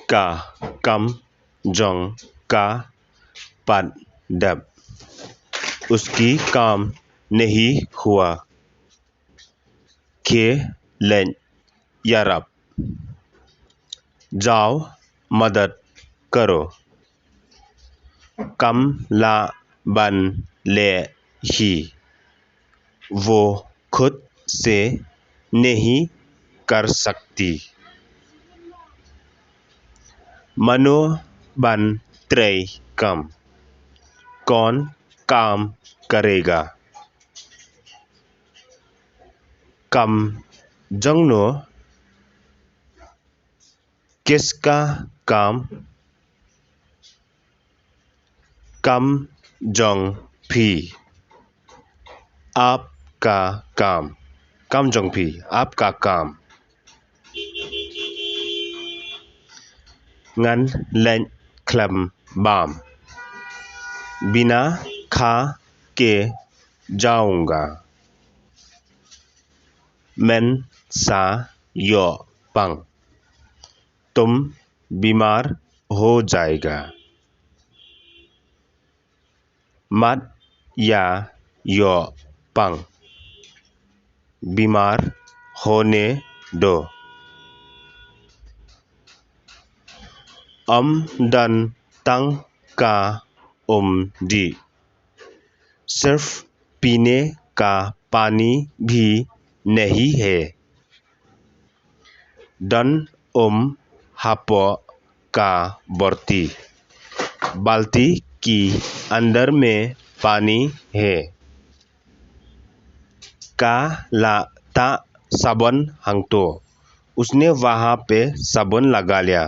का कम जोंग का पद दब उसकी काम नहीं हुआ के लें यारब जाओ मदद करो कम ला बन ले ही वो खुद से नहीं कर सकती मनो बन त्रै कम कौन काम करेगा कम जंगनो किसका काम कम जोंग भी आपका काम कम जोंग भी आपका काम ngắn lệnh khẩm bám बिना खा के जाऊंगा मैं सा यो पंग तुम बीमार हो जाएगा मत या यो पंग बीमार होने दो dan tang का दी सिर्फ पीने का पानी भी नहीं है dan हापो का बर्ती बाल्टी की अंदर में पानी है का ला ता साबुन हंगतो उसने वहां पे साबुन लगा लिया